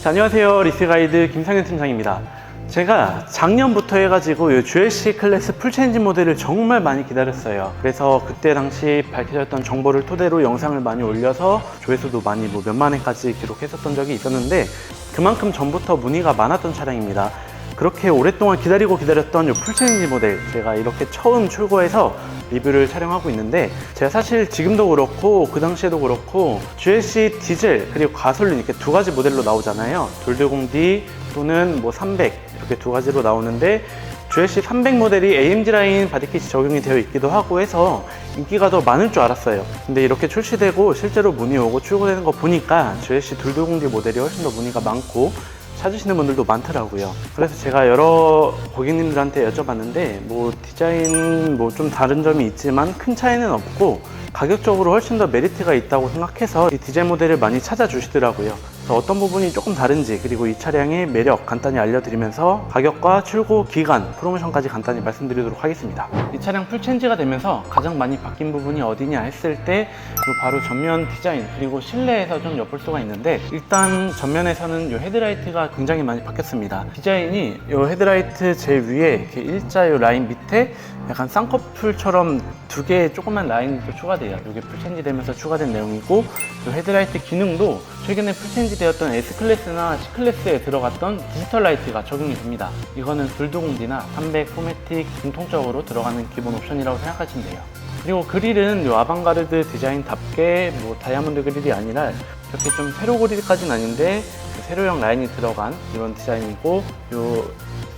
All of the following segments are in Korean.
자, 안녕하세요. 리스가이드 김상현 팀장입니다. 제가 작년부터 해가지고 이 GLC 클래스 풀체인지 모델을 정말 많이 기다렸어요. 그래서 그때 당시 밝혀졌던 정보를 토대로 영상을 많이 올려서 조회수도 많이 몇만 회까지 기록했었던 적이 있었는데, 그만큼 전부터 문의가 많았던 차량입니다. 그렇게 오랫동안 기다렸던 이 풀체인지 모델, 제가 이렇게 처음 출고해서 리뷰를 촬영하고 있는데, 제가 사실 지금도 그렇고 그 당시에도 그렇고 GLC 디젤 그리고 가솔린 이렇게 두 가지 모델로 나오잖아요. 돌90D 또는 300 이렇게 두 가지로 나오는데, GLC 300 모델이 AMG 라인 바디킷이 적용이 되어 있기도 하고 해서 인기가 더 많을 줄 알았어요. 근데 이렇게 출시되고 실제로 문의 오고 출고되는 거 보니까 GLC 돌90D 모델이 훨씬 더 문의가 많고 찾으시는 분들도 많더라고요. 그래서 제가 여러 고객님들한테 여쭤봤는데, 디자인 좀 다른 점이 있지만 큰 차이는 없고 가격적으로 훨씬 더 메리트가 있다고 생각해서 이 디젤 모델을 많이 찾아주시더라고요. 그래서 어떤 부분이 조금 다른지, 그리고 이 차량의 매력 간단히 알려드리면서 가격과 출고 기간, 프로모션까지 간단히 말씀드리도록 하겠습니다. 이 차량 풀체인지가 되면서 가장 많이 바뀐 부분이 어디냐 했을 때 바로 전면 디자인, 그리고 실내에서 좀 엿볼 수가 있는데, 일단 전면에서는 이 헤드라이트가 굉장히 많이 바뀌었습니다. 디자인이 이 헤드라이트 제일 위에 이렇게 일자 이 라인 밑에 약간 쌍꺼풀처럼 두 개의 조그만 라인이 또 추가돼요. 이게 풀체인지 되면서 추가된 내용이고, 이 헤드라이트 기능도 최근에 풀체인지 되었던 S클래스나 C클래스에 들어갔던 디지털 라이트가 적용이 됩니다. 이거는 돌90D나 300, 포매틱 공통적으로 들어가는 기본 옵션이라고 생각하시면 돼요. 그리고 그릴은 이 아방가르드 디자인답게 다이아몬드 그릴이 아니라 이렇게 좀 세로 그릴까지는 아닌데 세로형 라인이 들어간 이런 디자인이고, 이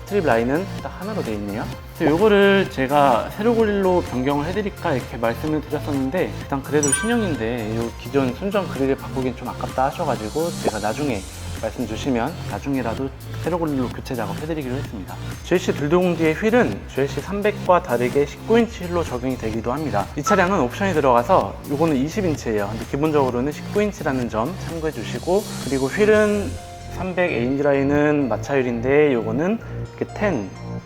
스트립 라인은 딱 하나로 되어 있네요. 요거를 제가 세로 그릴로 변경을 해드릴까 이렇게 말씀을 드렸었는데, 일단 그래도 신형인데 요 기존 순정 그릴을 바꾸긴 좀 아깝다 하셔가지고 제가 나중에 말씀 주시면 나중에라도 세로 그릴로 교체 작업 해드리기로 했습니다. GLC 돌90D의 휠은 GLC 300과 다르게 19인치 휠로 적용이 되기도 합니다. 이 차량은 옵션이 들어가서 요거는 20인치예요. 근데 기본적으로는 19인치라는 점 참고해 주시고, 그리고 휠은 300 AMG 라인은 마차율인데 요거는 10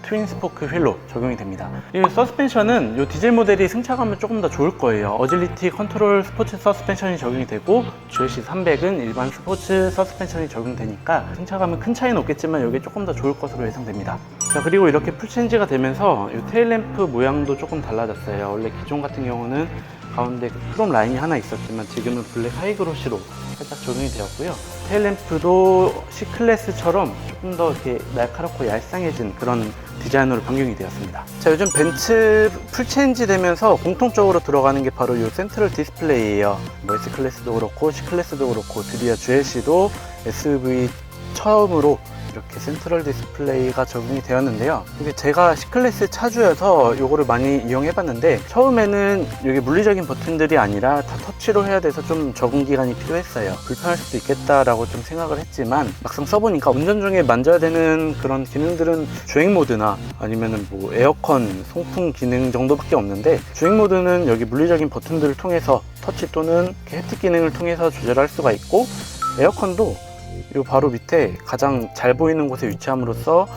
트윈 스포크 휠로 적용이 됩니다. 이 서스펜션은 이 디젤 모델이 승차감은 조금 더 좋을 거예요. 어질리티 컨트롤 스포츠 서스펜션이 적용이 되고, GLC 300은 일반 스포츠 서스펜션이 적용되니까 승차감은 큰 차이는 없겠지만 이게 조금 더 좋을 것으로 예상됩니다. 자, 그리고 이렇게 풀체인지가 되면서 이 테일램프 모양도 조금 달라졌어요. 원래 기존 같은 경우는 가운데 크롬 라인이 하나 있었지만 지금은 블랙 하이그로시로 살짝 적용이 되었고요. 테일램프도 C클래스처럼 조금 더 이렇게 날카롭고 얄쌍해진 그런 디자인으로 변경이 되었습니다. 자, 요즘 벤츠 풀체인지 되면서 공통적으로 들어가는 게 바로 이 센트럴 디스플레이예요. S클래스도 그렇고 C클래스도 그렇고 드디어 GLC도 SUV 처음으로 이렇게 센트럴 디스플레이가 적용이 되었는데요. 이게 제가 C클래스 차주여서 이거를 많이 이용해봤는데, 처음에는 이게 물리적인 버튼들이 아니라 다 터치로 해야 돼서 좀 적응 기간이 필요했어요. 불편할 수도 있겠다라고 좀 생각을 했지만, 막상 써보니까 운전 중에 만져야 되는 그런 기능들은 주행 모드나 아니면은 에어컨, 송풍 기능 정도밖에 없는데, 주행 모드는 여기 물리적인 버튼들을 통해서 터치 또는 햅틱 기능을 통해서 조절할 수가 있고, 에어컨도 이 바로 밑에 가장 잘 보이는 곳에 위치함으로써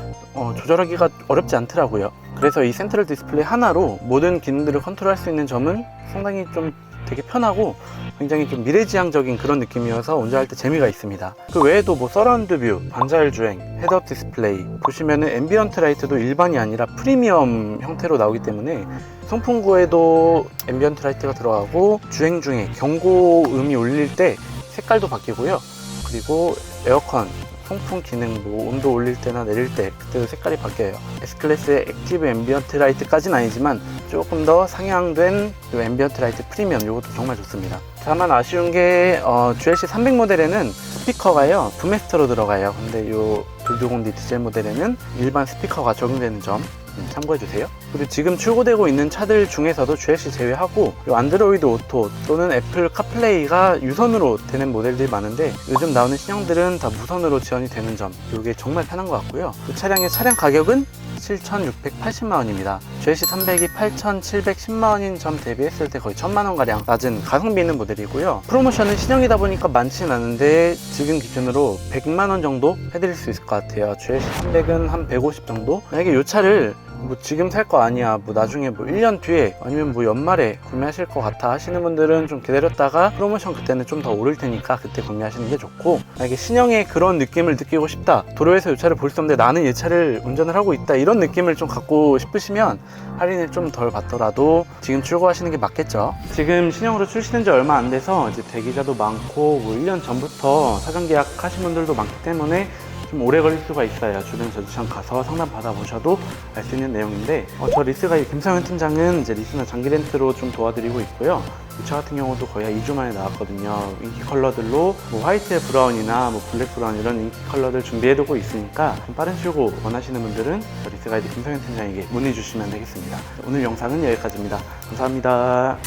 조절하기가 어렵지 않더라고요. 그래서 이 센트럴 디스플레이 하나로 모든 기능들을 컨트롤할 수 있는 점은 상당히 좀 되게 편하고 굉장히 좀 미래지향적인 그런 느낌이어서 운전할 때 재미가 있습니다. 그 외에도 서라운드 뷰, 반자율 주행, 헤드업 디스플레이 보시면은 앰비언트 라이트도 일반이 아니라 프리미엄 형태로 나오기 때문에 송풍구에도 앰비언트 라이트가 들어가고, 주행 중에 경고음이 울릴 때 색깔도 바뀌고요. 그리고 에어컨, 송풍 기능, 온도 올릴 때나 내릴 때 그때도 색깔이 바뀌어요. S클래스의 액티브 앰비언트 라이트까지는 아니지만 조금 더 상향된 앰비언트 라이트 프리미엄, 이것도 정말 좋습니다. 다만 아쉬운 게 GLC 300 모델에는 스피커가요 부메스터로 들어가요. 근데 이 돌90D 디젤 모델에는 일반 스피커가 적용되는 점 참고해주세요. 그리고 지금 출고되고 있는 차들 중에서도 GLC 제외하고 안드로이드 오토 또는 애플 카플레이가 유선으로 되는 모델들이 많은데, 요즘 나오는 신형들은 다 무선으로 지원이 되는 점, 이게 정말 편한 것 같고요. 이 차량의 차량 가격은 7,680만원입니다. GLC 300이 8,710만원인 점 대비했을 때 거의 1,000만원가량 낮은 가성비 있는 모델이고요. 프로모션은 신형이다 보니까 많지는 않은데 지금 기준으로 100만원 정도 해드릴 수 있을 것 같아요. GLC 300은 한 150 정도? 만약에 이 차를 뭐 지금 살 거 아니야, 뭐 나중에 뭐 1년 뒤에 아니면 뭐 연말에 구매하실 것 같아 하시는 분들은 좀 기다렸다가 프로모션 그때는 좀 더 오를 테니까 그때 구매하시는 게 좋고, 만약에 신형의 그런 느낌을 느끼고 싶다, 도로에서 이 차를 볼 수 없는데 나는 이 차를 운전을 하고 있다, 이런 느낌을 좀 갖고 싶으시면 할인을 좀 덜 받더라도 지금 출고하시는 게 맞겠죠. 지금 신형으로 출시된 지 얼마 안 돼서 이제 대기자도 많고, 뭐 1년 전부터 사전 계약하신 분들도 많기 때문에 좀 오래 걸릴 수가 있어요. 주변 전시장 가서 상담 받아보셔도 알 수 있는 내용인데, 저 리스가이드 김상현 팀장은 이제 리스나 장기 렌트로 좀 도와드리고 있고요. 이 차 같은 경우도 거의 한 2주 만에 나왔거든요. 인기 컬러들로 뭐 화이트 브라운이나 뭐 블랙 브라운 이런 인기 컬러들 준비해두고 있으니까 좀 빠른 출고 원하시는 분들은 리스가이드 김상현 팀장에게 문의 주시면 되겠습니다. 오늘 영상은 여기까지입니다. 감사합니다.